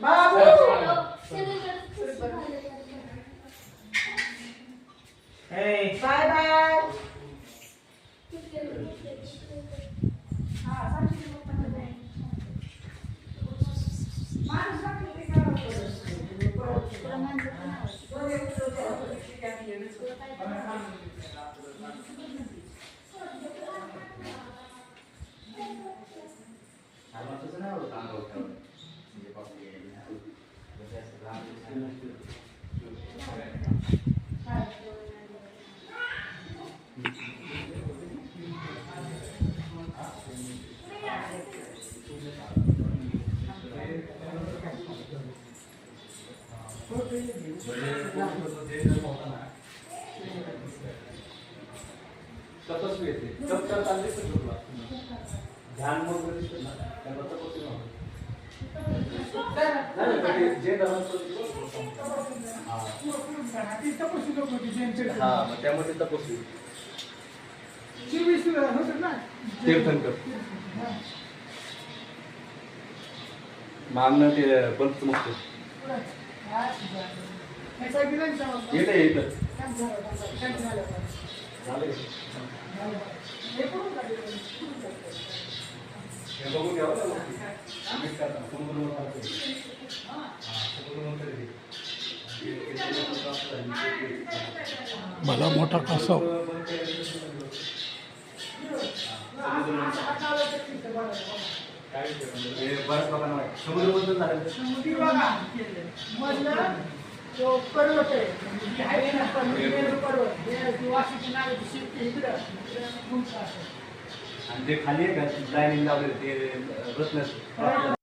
बाबू bye bye. तपस्वी येते तप करताना दिसत तुला ध्यान मग दिसत ना त्याला तपस्वी नाही जे धर्म हा मग त्यामध्ये तपस्वी तीर्थंकर मागणं ते बंद मुक्त येतं येतं झालं बघून घ्यावं भला मोठा कासव बरंच लोकांना समुद्र बद्दल झालं पर्वत आहे आणि ते खाली लाईनिंग लावले ते रत्न